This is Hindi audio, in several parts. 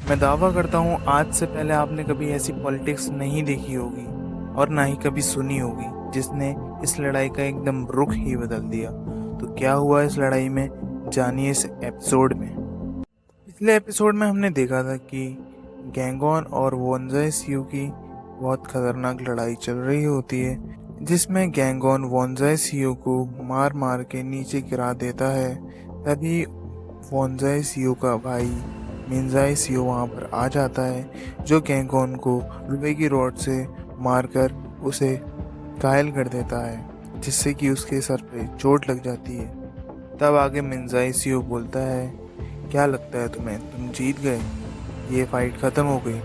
मैं दावा करता हूँ आज से पहले आपने कभी ऐसी पॉलिटिक्स नहीं देखी होगी और ना ही कभी सुनी होगी जिसने इस लड़ाई का एकदम रुख ही बदल दिया। तो क्या हुआ इस लड़ाई में, जानिए इस एपिसोड में। पिछले एपिसोड में हमने देखा था कि गैंगॉन और वोंजाई सियो की बहुत खतरनाक लड़ाई चल रही होती है, जिसमें गैंगॉन वोंजाई सियो को मार मार के नीचे गिरा देता है। तभी वोंजाई सियो का भाई मिंजाई सियो वहाँ पर आ जाता है, जो गैंगॉन को लोहे की रॉड से मारकर उसे घायल कर देता है, जिससे कि उसके सर पे चोट लग जाती है। तब आगे मिंजाई सियो बोलता है, क्या लगता है तुम्हें, तुम जीत गए, ये फाइट ख़त्म हो गई।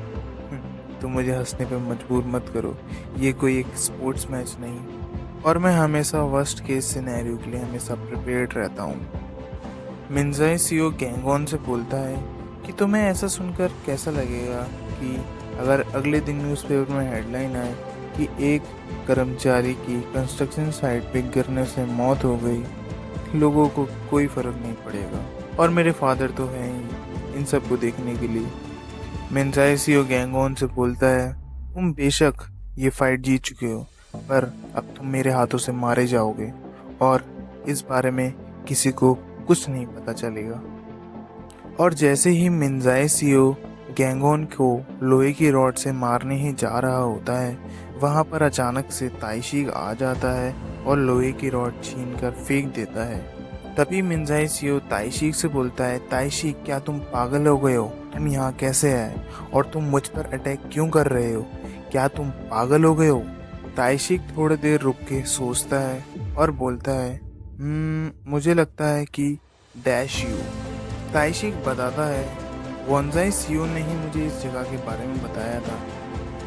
तुम मुझे हंसने पे मजबूर मत करो, ये कोई एक स्पोर्ट्स मैच नहीं और मैं हमेशा वर्स्ट केस सिनेरियो के लिए हमेशा प्रिपेयर्ड रहता हूँ। मिंजाई सियो गैंगॉन से बोलता है कि तुम्हें ऐसा सुनकर कैसा लगेगा कि अगर अगले दिन न्यूज़पेपर में हेडलाइन आए कि एक कर्मचारी की कंस्ट्रक्शन साइट पे गिरने से मौत हो गई, लोगों को कोई फर्क नहीं पड़ेगा और मेरे फादर तो हैं ही इन सब को देखने के लिए। मिंजाई सियो गैंगॉन से बोलता है, तुम बेशक ये फाइट जीत चुके हो, पर अब तुम मेरे हाथों से मारे जाओगे और इस बारे में किसी को कुछ नहीं पता चलेगा। और जैसे ही मिंजाई सियो गैंगॉन को लोहे की रॉड से मारने ही जा रहा होता है, वहाँ पर अचानक से ताइशी आ जाता है और लोहे की रॉड छीन कर फेंक देता है। तभी मिंजाई सियो ताइशी से बोलता है, ताइशी क्या तुम पागल हो गए हो, तुम यहाँ कैसे आए और तुम मुझ पर अटैक क्यों कर रहे हो, क्या तुम पागल हो गए हो। ताइशी थोड़ी देर रुक के सोचता है और बोलता है, मुझे लगता है कि डैश यू। ताइशिक बताता है, वोंजाई सियो ने ही मुझे इस जगह के बारे में बताया था,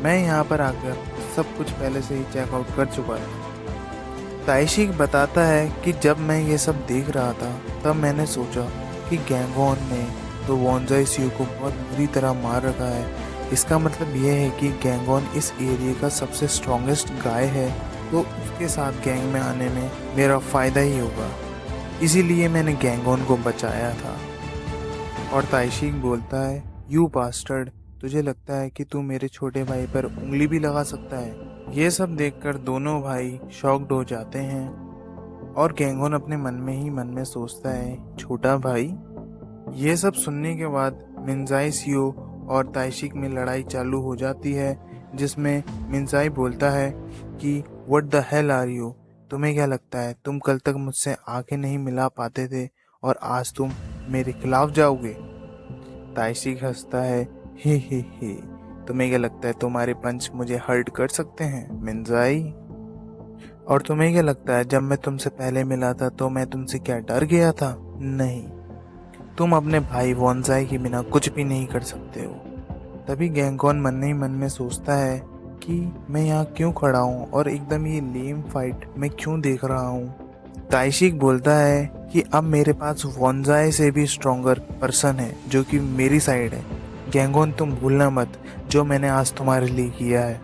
मैं यहाँ पर आकर सब कुछ पहले से ही चेकआउट कर चुका था। ताइशिक बताता है कि जब मैं ये सब देख रहा था तब मैंने सोचा कि गैंगॉन ने तो वोंजाई सियो को बहुत बुरी तरह मार रखा है, इसका मतलब यह है कि गैंगॉन इस एरिया का सबसे स्ट्रॉन्गेस्ट गाय है, तो उसके साथ गैंग में आने में मेरा फ़ायदा ही होगा, इसीलिए मैंने गैंगॉन को बचाया था। और ताइशिक बोलता है, यू बास्टर्ड, तुझे लगता है कि तू मेरे छोटे भाई पर उंगली भी लगा सकता है। ये सब देखकर दोनों भाई शॉक्ड हो जाते हैं और गैंगॉन अपने मन में ही मन में सोचता है, छोटा भाई। ये सब सुनने के बाद मिंजाई सियो और ताइशिक में लड़ाई चालू हो जाती है, जिसमें मिंजाई बोलता है कि what the hell are you, तुम्हें क्या लगता है तुम कल तक मुझसे आंखें नहीं मिला पाते थे और आज तुम मेरे खिलाफ जाओगे। ताइशिक हंसता है, ही, तुम्हें क्या लगता है तुम्हारे पंच मुझे हर्ट कर सकते हैं मिंजाई। और तुम्हें क्या लगता है जब मैं तुमसे पहले मिला था तो मैं तुमसे क्या डर गया था, नहीं, तुम अपने भाई वोंजाई के बिना कुछ भी नहीं कर सकते हो। तभी गैंगॉन मन ही मन में सोचता है कि मैं यहाँ क्यों खड़ा हूँ और एकदम ये लेम फाइट मैं क्यों देख रहा हूँ। ताइशिक बोलता है कि अब मेरे पास वोंजाई से भी स्ट्रॉन्गर पर्सन है जो कि मेरी साइड है, गैंगॉन तुम भूलना मत जो मैंने आज तुम्हारे लिए किया है।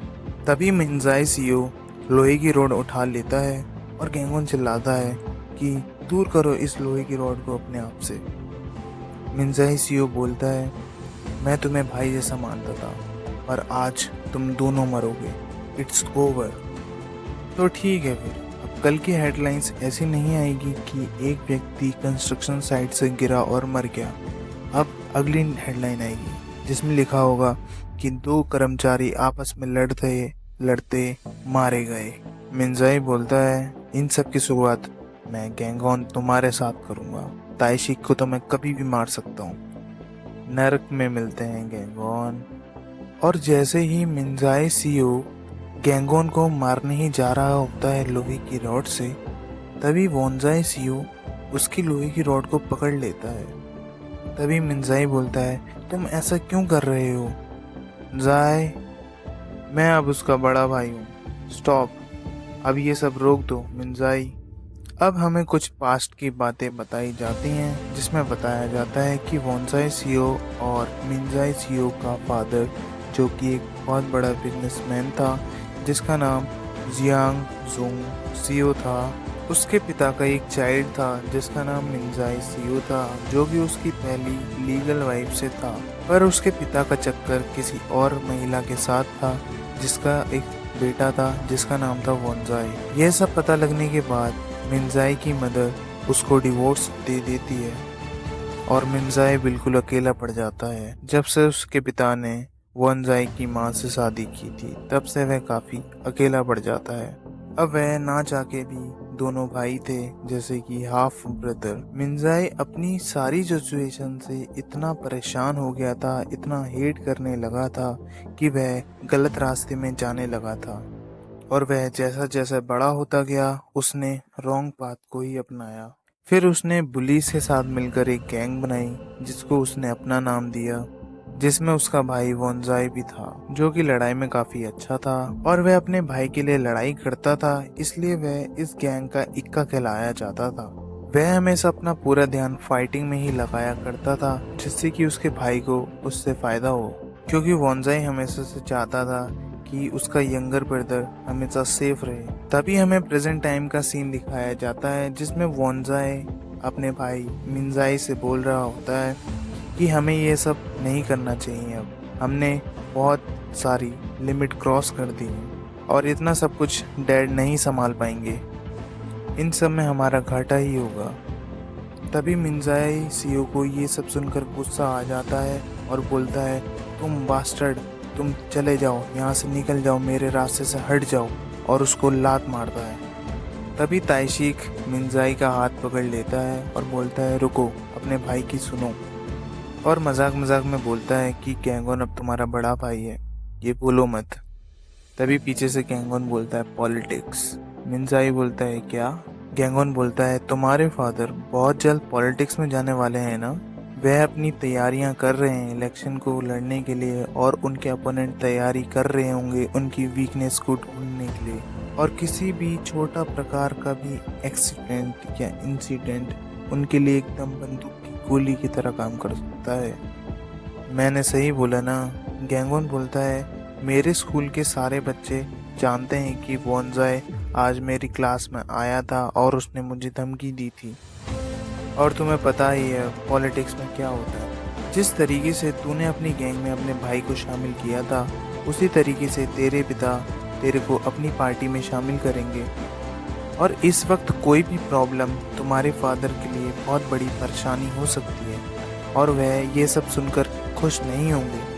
तभी मिंजाई सियो लोहे की रॉड उठा लेता है और गैंगॉन चिल्लाता है कि दूर करो इस लोहे की रॉड को अपने आप से। मिंजाई सियो बोलता है, मैं तुम्हें भाई जैसा मानता था पर आज तुम दोनों मरोगे, इट्स ओवर। तो ठीक है, फिर अब कल की हेडलाइंस ऐसी नहीं आएगी कि एक व्यक्ति कंस्ट्रक्शन साइट से गिरा और मर गया। अब अगली हेडलाइन आएगी जिसमें लिखा होगा कि 2 कर्मचारी आपस में लड़ते लड़ते मारे गए। मिंजाई बोलता है, इन सब की शुरुआत मैं गैंगॉन तुम्हारे साथ करूँगा, ताइशिक को तो मैं कभी भी मार सकता हूँ। नरक में मिलते हैं गैंगॉन। और जैसे ही मिंजाई सियो गैंगॉन को मारने ही जा रहा होता है लोहे की रॉड से, तभी वोंजाई सियो उसकी लोहे की रॉड को पकड़ लेता है। तभी मिंजाई बोलता है, तुम ऐसा क्यों कर रहे हो जाय, मैं अब उसका बड़ा भाई हूँ, स्टॉप, अब ये सब रोक दो मिंजाई। अब हमें कुछ पास्ट की बातें बताई जाती हैं जिसमें बताया जाता है कि वोंजाई सियो और मिंजाई सियो का फादर, जो कि एक बहुत बड़ा बिजनेसमैन था जिसका नाम जियांग जुंग सियो था, उसके पिता का एक चाइल्ड था जिसका नाम मिंजाई सियो था, जो कि उसकी पहली लीगल वाइफ से था। पर उसके पिता का चक्कर किसी और महिला के साथ था जिसका एक बेटा था जिसका नाम था वोनजाई। यह सब पता लगने के बाद मिंजाई की मदर उसको डिवोर्स दे देती है और मिंजाई बिल्कुल अकेला पड़ जाता है। जब से उसके पिता ने वोनजाई की माँ से शादी की थी तब से वह काफी अकेला पड़ जाता है। अब वह ना चाहके भी दोनों भाई थे जैसे कि हाफ ब्रदर। मिंजाई अपनी सारी सिचुएशन से इतना परेशान हो गया था, इतना हेट करने लगा था कि वह गलत रास्ते में जाने लगा था और वह जैसा जैसा बड़ा होता गया उसने रॉन्ग पाथ को ही अपनाया। फिर उसने बुलीज के साथ मिलकर एक गैंग बनाई जिसको उसने अपना नाम दिया, जिसमें उसका भाई वोनजाई भी था जो कि लड़ाई में काफी अच्छा था और वह अपने भाई के लिए लड़ाई करता था, इसलिए वह इस गैंग का इक्का कहलाया जाता था। वह हमेशा अपना पूरा ध्यान फाइटिंग में ही लगाया करता था जिससे कि उसके भाई को उससे फायदा हो, क्योंकि वोनजाई हमेशा से चाहता था कि उसका यंगर ब्रदर हमेशा सेफ रहे। तभी हमें प्रेजेंट टाइम का सीन दिखाया जाता है जिसमें वोनजाई अपने भाई मिंजाई से बोल रहा होता है कि हमें ये सब नहीं करना चाहिए, अब हमने बहुत सारी लिमिट क्रॉस कर दी है और इतना सब कुछ डैड नहीं संभाल पाएंगे, इन सब में हमारा घाटा ही होगा। तभी मिंजाई सियो को ये सब सुनकर गुस्सा आ जाता है और बोलता है, तुम बास्टर्ड, तुम चले जाओ, यहाँ से निकल जाओ, मेरे रास्ते से हट जाओ, और उसको लात मारता है। तभी ताइशिक मिंजाई का हाथ पकड़ लेता है और बोलता है, रुको, अपने भाई की सुनो, और मजाक मजाक में बोलता है कि गैंगॉन अब तुम्हारा बड़ा भाई है, ये बोलो मत। तभी पीछे से गैंगॉन बोलता है, पॉलिटिक्स। मिंजाई बोलता है, क्या? गैंगॉन बोलता है, तुम्हारे फादर बहुत जल्द पॉलिटिक्स में जाने वाले हैं ना? वह अपनी तैयारियां कर रहे हैं इलेक्शन को लड़ने के लिए और उनके अपोनेंट तैयारी कर रहे होंगे उनकी वीकनेस को ढूंढने के लिए, और किसी भी छोटा प्रकार का भी एक्सीडेंट या इंसिडेंट उनके लिए एकदम बंदूक की गोली की तरह काम कर सकता है। मैंने सही बोला ना? गैंगॉन बोलता है, मेरे स्कूल के सारे बच्चे जानते हैं कि वोनजाई आज मेरी क्लास में आया था और उसने मुझे धमकी दी थी, और तुम्हें पता ही है पॉलिटिक्स में क्या होता है। जिस तरीके से तूने अपनी गैंग में अपने भाई को शामिल किया था उसी तरीके से तेरे पिता तेरे को अपनी पार्टी में शामिल करेंगे, और इस वक्त कोई भी प्रॉब्लम तुम्हारे फादर के लिए बहुत बड़ी परेशानी हो सकती है, और वह ये सब सुनकर खुश नहीं होंगे।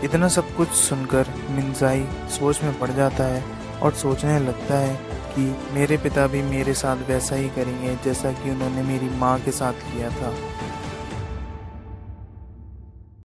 इतना सब कुछ सुनकर मिंजाई सोच में पड़ जाता है और सोचने लगता है कि मेरे पिता भी मेरे साथ वैसा ही करेंगे जैसा कि उन्होंने मेरी माँ के साथ किया था।